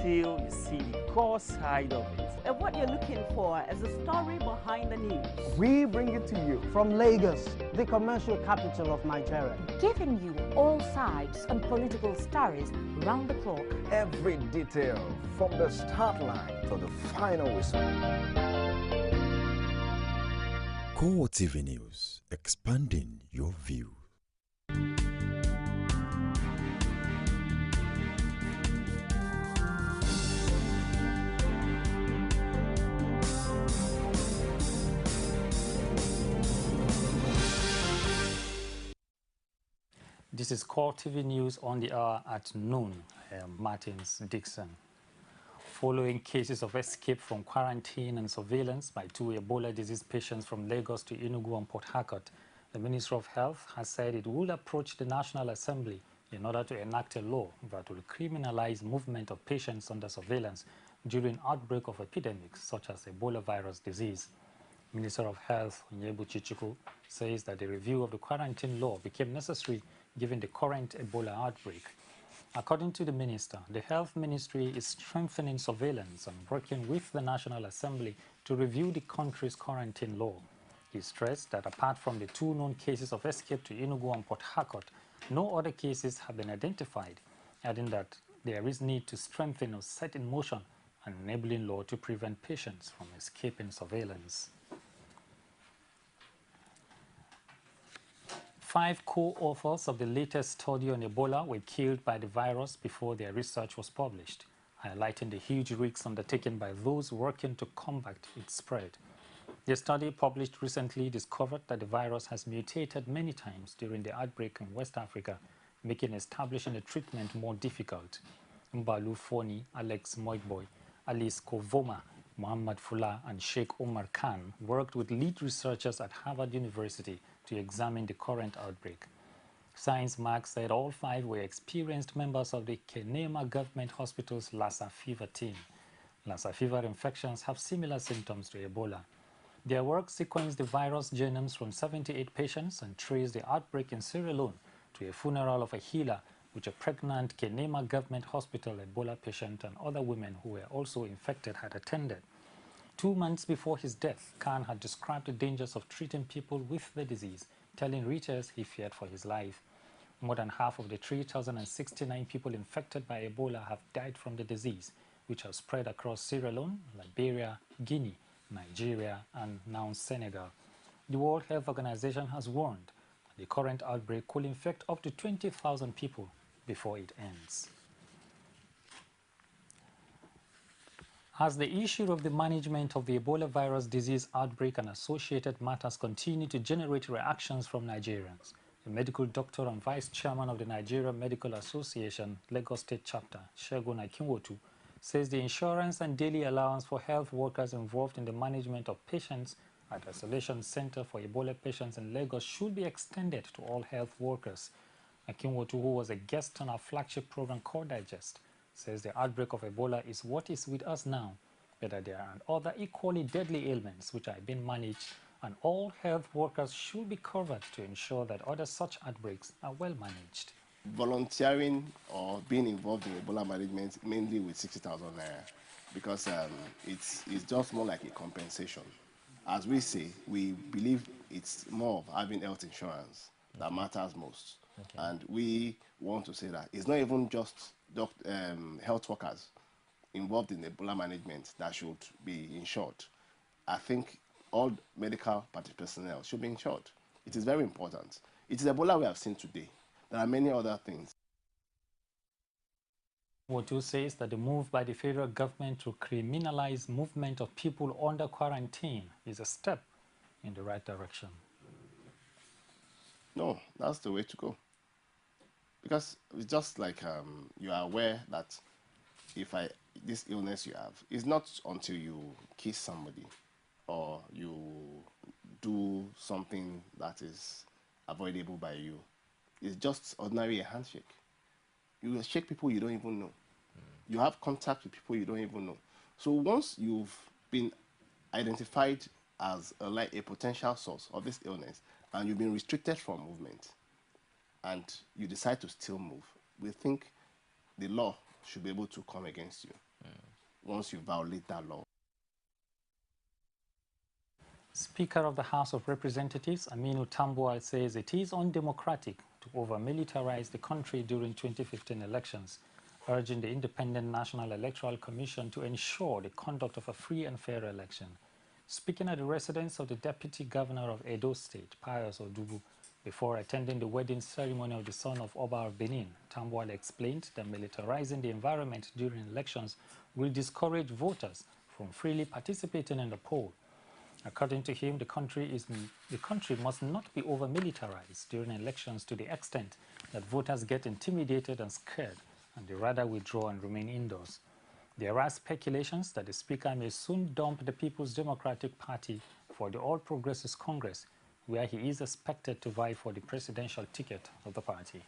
until you see the core side of it. And what you're looking for is the story behind the news. We bring it to you from Lagos, the commercial capital of Nigeria. Giving you all sides and political stories round the clock. Every detail from the start line to the final whistle. CoreTV News, expanding your view. This is CoreTV News on the hour at noon. Martins Dixon. Following cases of escape from quarantine and surveillance by 2 Ebola disease patients from Lagos to Enugu and Port Harcourt, the Ministry of Health has said it will approach the National Assembly in order to enact a law that will criminalize movement of patients under surveillance during outbreak of epidemics such as Ebola virus disease. Minister of Health Onyebu Chichuku says that the review of the quarantine law became necessary given the current Ebola outbreak. According to the minister, the Health Ministry is strengthening surveillance and working with the National Assembly to review the country's quarantine law. He stressed that apart from the 2 known cases of escape to Enugu and Port Harcourt, no other cases have been identified, adding that there is need to strengthen or set in motion an enabling law to prevent patients from escaping surveillance. 5 co-authors of the latest study on Ebola were killed by the virus before their research was published, highlighting the huge risks undertaken by those working to combat its spread. The study published recently discovered that the virus has mutated many times during the outbreak in West Africa, making establishing a treatment more difficult. Mbalu Foni, Alex Moigboy, Alice Kovoma, Muhammad Fula, and Sheikh Omar Khan worked with lead researchers at Harvard University to examine the current outbreak. Science Mark said all 5 were experienced members of the Kenema Government Hospital's Lassa fever team. Lassa fever infections have similar symptoms to Ebola. Their work sequenced the virus genomes from 78 patients and traced the outbreak in Sierra Leone to a funeral of a healer which a pregnant Kenema Government Hospital Ebola patient and other women who were also infected had attended. 2 months before his death, Khan had described the dangers of treating people with the disease, telling readers he feared for his life. More than half of the 3,069 people infected by Ebola have died from the disease, which has spread across Sierra Leone, Liberia, Guinea, Nigeria, and now Senegal. The World Health Organization has warned the current outbreak could infect up to 20,000 people before it ends. As the issue of the management of the Ebola virus disease outbreak and associated matters continue to generate reactions from Nigerians, the medical doctor and vice chairman of the Nigeria Medical Association, Lagos State Chapter, Segun Akinwotu, says the insurance and daily allowance for health workers involved in the management of patients at the Isolation Center for Ebola patients in Lagos should be extended to all health workers. Akinwotu, who was a guest on our flagship program Core Digest, says the outbreak of Ebola is what is with us now, but that there are other equally deadly ailments which are being managed, and all health workers should be covered to ensure that other such outbreaks are well managed. Volunteering or being involved in Ebola management mainly with 60,000 naira because it's just more like a compensation. As we say, we believe it's more of having health insurance that matters most. Okay. And we want to say that it's not even just health workers involved in Ebola management that should be insured. I think all medical personnel should be insured. It is very important. It is Ebola we have seen today. There are many other things. Wotu says that the move by the federal government to criminalize movement of people under quarantine is a step in the right direction. No, that's the way to go. Because it's just like you are aware that this illness you have, it's not until you kiss somebody or you do something that is avoidable by you. It's just ordinary a handshake. You will shake people you don't even know. You have contact with people you don't even know. So once you've been identified as a potential source of this illness and you've been restricted from movement and you decide to still move, we think the law should be able to come against you once you violate that law. Speaker of the House of Representatives, Aminu Tambuwal, says it is undemocratic to over-militarize the country during 2015 elections, urging the Independent National Electoral Commission to ensure the conduct of a free and fair election. Speaking at the residence of the Deputy Governor of Edo State, Pius Odubu, before attending the wedding ceremony of the son of Oba of Benin, Tambuwal explained that militarizing the environment during elections will discourage voters from freely participating in the poll. According to him, the country must not be over-militarized during elections to the extent that voters get intimidated and scared, and they rather withdraw and remain indoors. There are speculations that the Speaker may soon dump the People's Democratic Party for the All Progressives Congress, where he is expected to vie for the presidential ticket of the party.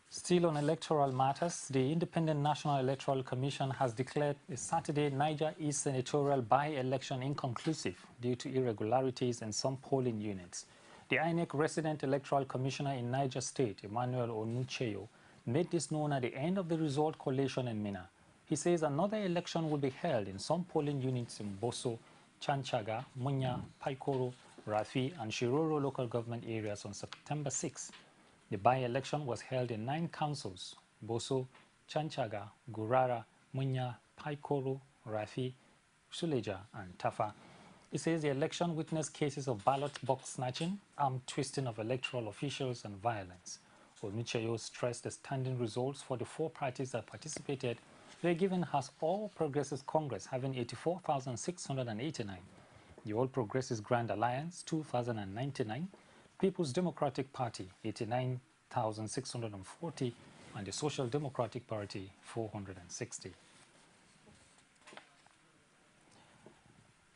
Still on electoral matters, the Independent National Electoral Commission has declared the Saturday Niger East senatorial by-election inconclusive due to irregularities in some polling units. The INEC Resident Electoral Commissioner in Niger State, Emmanuel Onucheyo, made this known at the end of the result collation in Minna. He says another election will be held in some polling units in Boso, Chanchaga, Munya, Paikoro, Rafi, and Shiroro local government areas on September 6. The by-election was held in 9 councils: Boso, Chanchaga, Gurara, Munya, Paikoro, Rafi, Suleja, and Tafa. It says the election witnessed cases of ballot box snatching, armed twisting of electoral officials, and violence. Onucheyo stressed the standing results for the 4 parties that participated were given as All Progressives Congress having 84,689, the All Progressives Grand Alliance 2,099, People's Democratic Party 89,640, and the Social Democratic Party 460.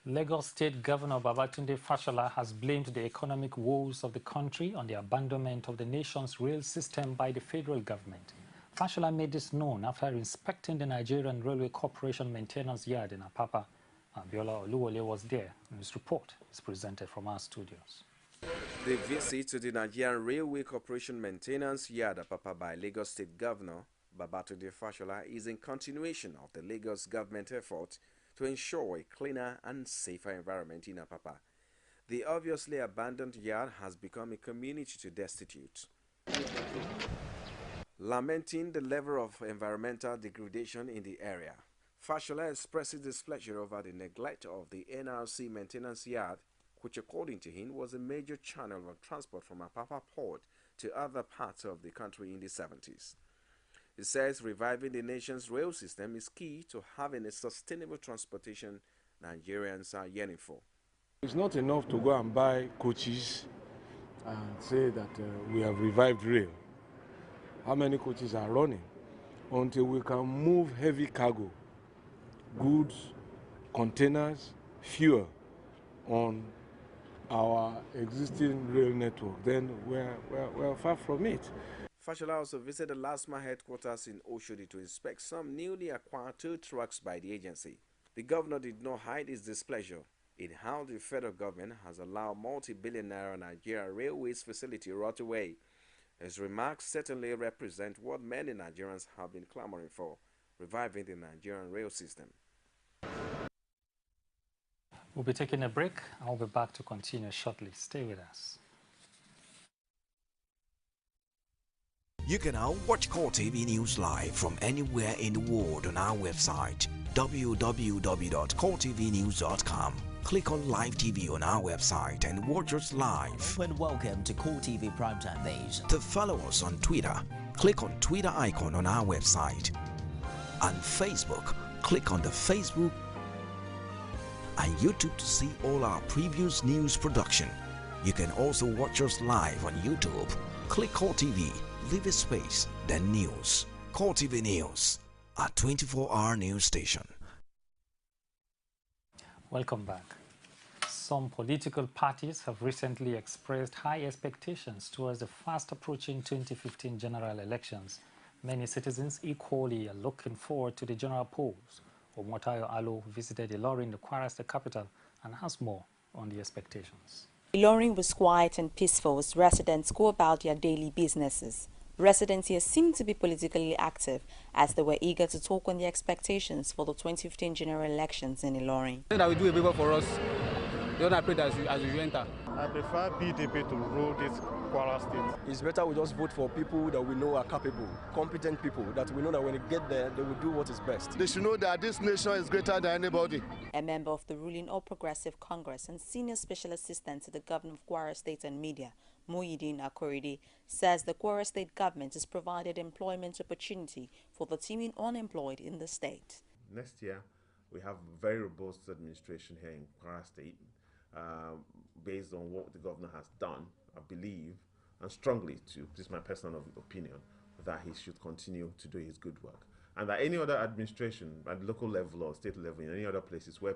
Lagos State Governor Babatunde Fashola has blamed the economic woes of the country on the abandonment of the nation's rail system by the federal government. Fashola made this known after inspecting the Nigerian Railway Corporation maintenance yard in Apapa. Abiola Oluwole was there, and his report is presented from our studios. The visit to the Nigerian Railway Corporation maintenance yard at Apapa by Lagos State Governor Babatunde Fashola is in continuation of the Lagos government effort to ensure a cleaner and safer environment in Apapa. The obviously abandoned yard has become a community to destitute. Lamenting the level of environmental degradation in the area, Fashola expresses displeasure over the neglect of the NRC maintenance yard, which according to him was a major channel of transport from Apapa port to other parts of the country in the 70s. He says reviving the nation's rail system is key to having a sustainable transportation Nigerians are yearning for. It's not enough to go and buy coaches and say that we have revived rail. How many coaches are running? Until we can move heavy cargo, goods, containers, fuel on our existing rail network, then we're far from it. Fashola also visited the LASMA headquarters in Oshodi to inspect some newly acquired tow trucks by the agency. The governor did not hide his displeasure in how the federal government has allowed multi-billion naira Nigeria Railways facility rot away. His remarks certainly represent what many Nigerians have been clamoring for, reviving the Nigerian rail system. We'll be taking a break. I'll be back to continue shortly. Stay with us. You can now watch CoreTV News live from anywhere in the world on our website, www.coretvnews.com. Click on Live TV on our website and watch us live. And welcome to CoreTV Primetime Days. To follow us on Twitter, click on Twitter icon on our website. On Facebook, click on the Facebook and YouTube to see all our previous news production. You can also watch us live on YouTube. Click CoreTV, leave a space, then News. CoreTV News, our 24-hour news station. Welcome back. Some political parties have recently expressed high expectations towards the fast-approaching 2015 general elections. Many citizens equally are looking forward to the general polls. Omotayo Alo visited Ilorin, the Kwara State capital, and has more on the expectations. Ilorin was quiet and peaceful as residents go about their daily businesses. Residents here seem to be politically active as they were eager to talk on their expectations for the 2015 general elections in Ilorin. That will do a favor for us. The other pray that as you enter. I prefer PDP to rule this Kwara State. It's better we just vote for people that we know are capable, competent people, that we know that when they get there, they will do what is best. They should know that this nation is greater than anybody. A member of the ruling All Progressive Congress and senior special assistant to the governor of Kwara State and Media, Muhyiddin Akorede, says the Kwara State government has provided employment opportunity for the teeming unemployed in the state. Next year, we have very robust administration here in Kwara State. Based on what the governor has done, I believe, and strongly too, this is my personal opinion, that he should continue to do his good work. And that any other administration at local level or state level, in any other places where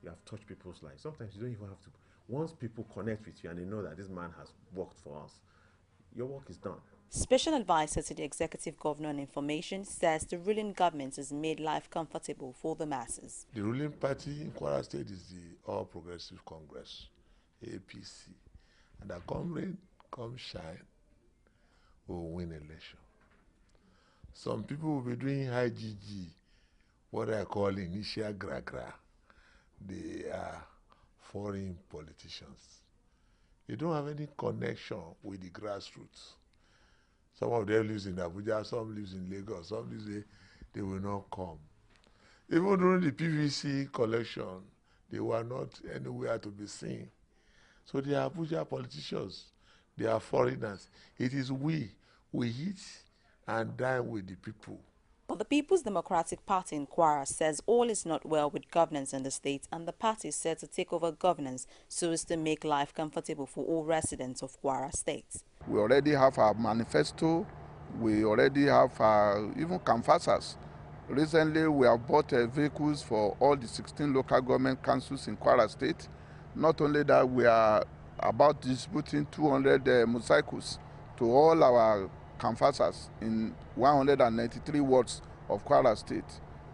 you have touched people's lives, sometimes you don't even have to. Once people connect with you and they know that this man has worked for us, your work is done. Special advisor to the executive governor on information says the ruling government has made life comfortable for the masses. The ruling party in Kwara State is the All Progressive Congress, APC. And that comrade, come shine, will win election. Some people will be doing high GG, what I call initial gra-gra. They are foreign politicians. They don't have any connection with the grassroots. Some of them live in Abuja, some live in Lagos, some live they will not come. Even during the PVC collection, they were not anywhere to be seen. So they are Abuja politicians, they are foreigners. It is we eat and dine with the people. But the People's Democratic Party in Kwara says all is not well with governance in the state, and the party is set to take over governance so as to make life comfortable for all residents of Kwara State. We already have our manifesto, we already have even canvassers. Recently, we have bought vehicles for all the 16 local government councils in Kwara State. Not only that, we are about distributing 200 motorcycles to all our canvassers in 193 wards of Kwara State.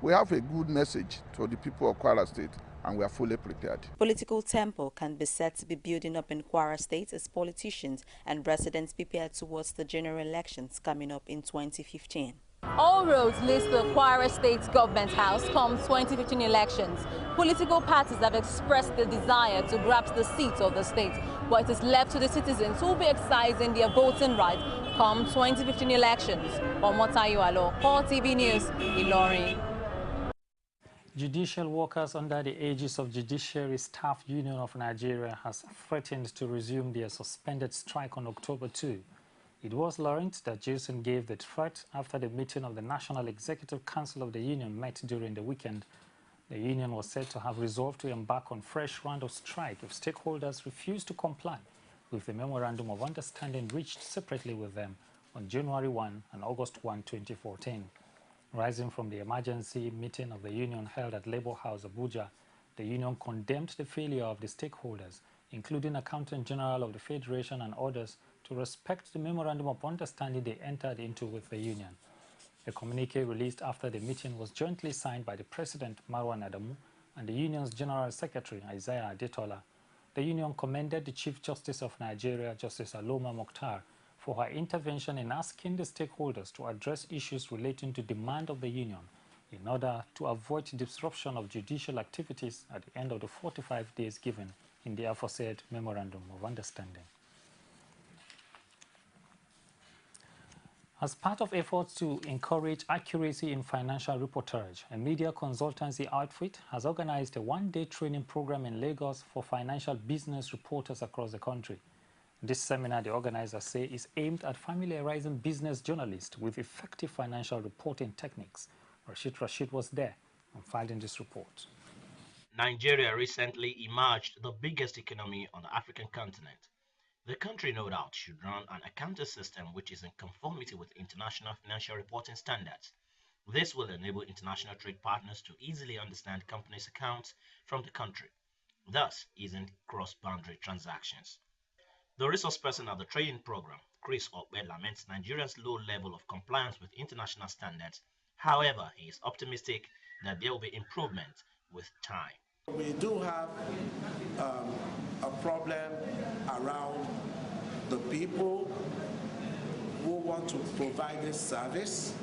We have a good message to the people of Kwara State, and we are fully prepared. Political tempo can be said to be building up in Kwara State as politicians and residents prepare towards the general elections coming up in 2015. All roads lead to the Kwara State Government House come 2015 elections. Political parties have expressed the desire to grasp the seat of the state, but it is left to the citizens who will be exercising their voting right come 2015 elections. Omotayo Alo, CoreTV News, Ilorin. Judicial workers under the aegis of Judiciary Staff Union of Nigeria has threatened to resume their suspended strike on October 2. It was learned that Jason gave the threat after the meeting of the National Executive Council of the Union met during the weekend. The union was said to have resolved to embark on fresh round of strike if stakeholders refused to comply with the Memorandum of Understanding reached separately with them on January 1 and August 1, 2014. Rising from the emergency meeting of the union held at Labour House, Abuja, the union condemned the failure of the stakeholders, including Accountant General of the Federation and others, to respect the Memorandum of Understanding they entered into with the union. A communique released after the meeting was jointly signed by the President, Marwan Adamu, and the union's General Secretary, Isaiah Adetola. The union commended the Chief Justice of Nigeria, Justice Aloma Mokhtar, for her intervention in asking the stakeholders to address issues relating to demand of the union in order to avoid disruption of judicial activities at the end of the 45 days given in the aforesaid Memorandum of Understanding. As part of efforts to encourage accuracy in financial reportage, a media consultancy outfit has organized a one-day training program in Lagos for financial business reporters across the country. This seminar, the organizers say, is aimed at familiarizing business journalists with effective financial reporting techniques. Rashid was there and filed in this report. Nigeria recently emerged the biggest economy on the African continent. The country, no doubt, should run an accounting system which is in conformity with international financial reporting standards. This will enable international trade partners to easily understand companies' accounts from the country, thus easing cross-boundary transactions. The resource person of the training program, Chris Okwe, laments Nigeria's low level of compliance with international standards. However, he is optimistic that there will be improvement with time. We do have a problem around the people who want to provide this service,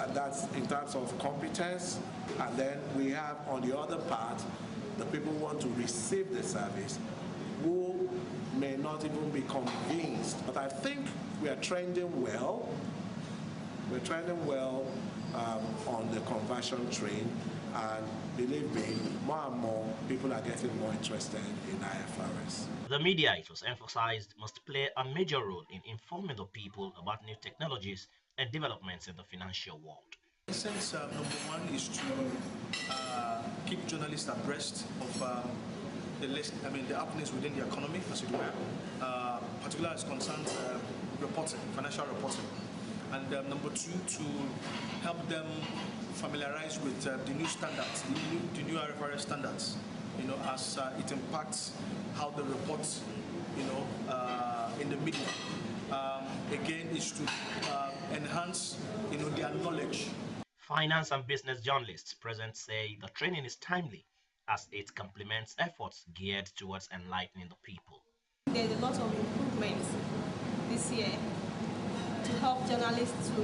and that's in terms of competence. And then we have on the other part, the people who want to receive the service, who may not even be convinced. But I think we are trending well. We're trending well on the conversion train, and believe me, more and more people are getting more interested in IFRS. The media, it was emphasized, must play a major role in informing the people about new technologies and developments in the financial world. In a sense, number one is to keep journalists abreast of the happenings within the economy, as it were, particularly as concerns reporting, financial reporting. And number two, to help them familiarize with the new standards, the new IFRS standards, as it impacts how they report, in the media. Again, is to enhance, their knowledge. Finance and business journalists present say the training is timely as it complements efforts geared towards enlightening the people. There's a lot of improvements this year to help journalists to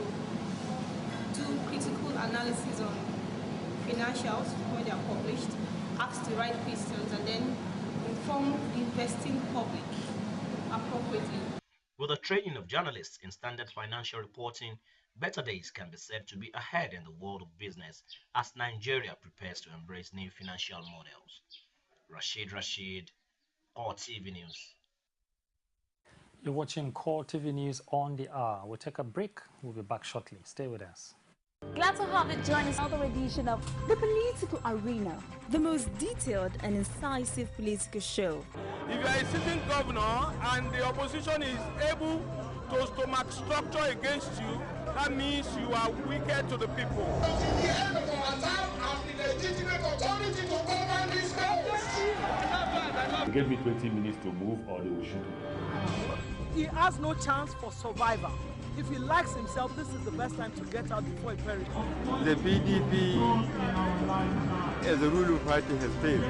do critical analysis on financials when they are published, ask the right questions, and then inform the investing public appropriately. With the training of journalists in standard financial reporting, better days can be said to be ahead in the world of business as Nigeria prepares to embrace new financial models. Rashid, CoreTV News. You're watching CoreTV News on the hour. We'll take a break. We'll be back shortly. Stay with us. Glad to have you join us another edition of The Political Arena, the most detailed and incisive political show. If you are a sitting governor and the opposition is able to stomach structure against you, that means you are wicked to the people. Until the end of our time, I'm the legitimate authority to govern this country. They gave me 20 minutes to move or they will shoot me. He has no chance for survival. If he likes himself, this is the best time to get out before he perishes. The PDP as a ruling party has failed.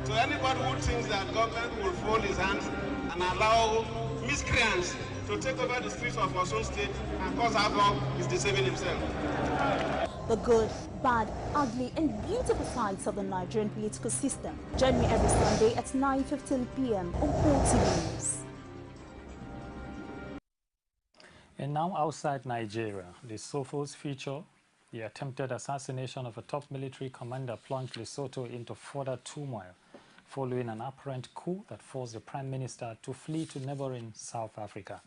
So anybody who thinks that government will fold his hands and allow miscreants to take over the streets of our own state and cause havoc is deceiving himself. The good, bad, ugly, and beautiful sides of the Nigerian political system. Join me every Sunday at 9:15 p.m. on CoreTV News. And now outside Nigeria, the Sophos feature, the attempted assassination of a top military commander plunged Lesotho into further turmoil following an apparent coup that forced the Prime Minister to flee to neighboring South Africa.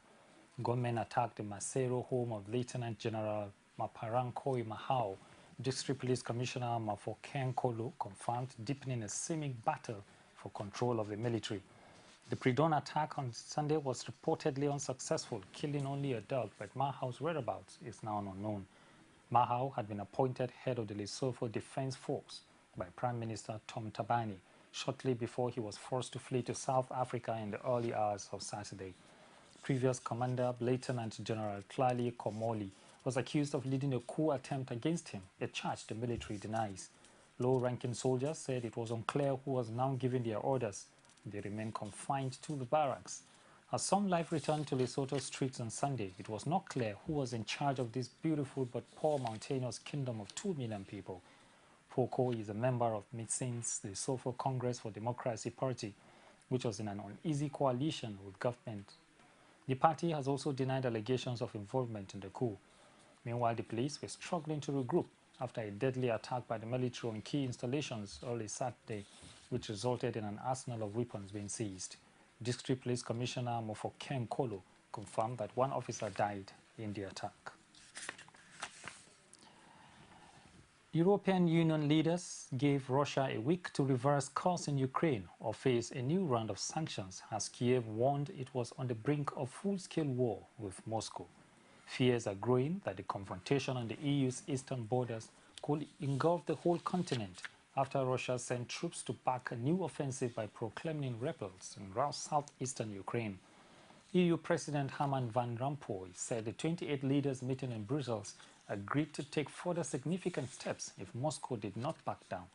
Gunmen attacked the Maseru home of Lieutenant General Maparankoi Mahao. District Police Commissioner Mafoken Kolo confirmed deepening a seeming battle for control of the military. The pre-dawn attack on Sunday was reportedly unsuccessful, killing only a dog, but Mahao's whereabouts is now unknown. Mahao had been appointed head of the Lesotho Defense Force by Prime Minister Tom Tabani shortly before he was forced to flee to South Africa in the early hours of Saturday. Previous Commander Lieutenant General Tlali Komoli was accused of leading a coup attempt against him, a charge the military denies. Low-ranking soldiers said it was unclear who was now giving their orders. They remain confined to the barracks. As some life returned to Lesotho streets on Sunday, it was not clear who was in charge of this beautiful but poor mountainous kingdom of 2 million people. Poko is a member of MITSIN's Lesotho Congress for Democracy Party, which was in an uneasy coalition with government. The party has also denied allegations of involvement in the coup. Meanwhile, the police were struggling to regroup after a deadly attack by the military on key installations early Saturday, which resulted in an arsenal of weapons being seized. District Police Commissioner Mofoken Kolo confirmed that one officer died in the attack. European Union leaders gave Russia a week to reverse course in Ukraine or face a new round of sanctions as Kiev warned it was on the brink of full-scale war with Moscow. Fears are growing that the confrontation on the EU's eastern borders could engulf the whole continent after Russia sent troops to back a new offensive by pro-Kremlin rebels in southeastern Ukraine. EU President Herman Van Rompuy said the 28 leaders meeting in Brussels agreed to take further significant steps if Moscow did not back down.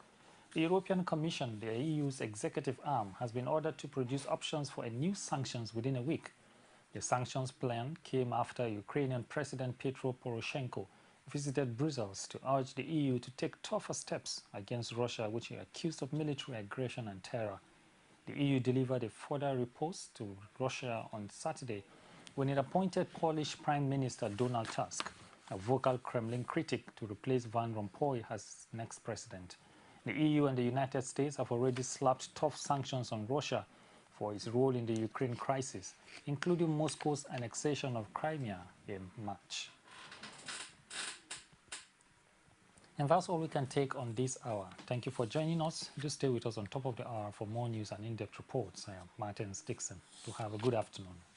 The European Commission, the EU's executive arm, has been ordered to produce options for a new sanctions within a week. The sanctions plan came after Ukrainian President Petro Poroshenko visited Brussels to urge the EU to take tougher steps against Russia, which he accused of military aggression and terror. The EU delivered a further riposte to Russia on Saturday when it appointed Polish Prime Minister Donald Tusk, a vocal Kremlin critic, to replace Van Rompuy as next president. The EU and the United States have already slapped tough sanctions on Russia for its role in the Ukraine crisis, including Moscow's annexation of Crimea in March. And that's all we can take on this hour. Thank you for joining us. Do stay with us on Top of the Hour for more news and in-depth reports. I am Martin Dixon. Do have a good afternoon.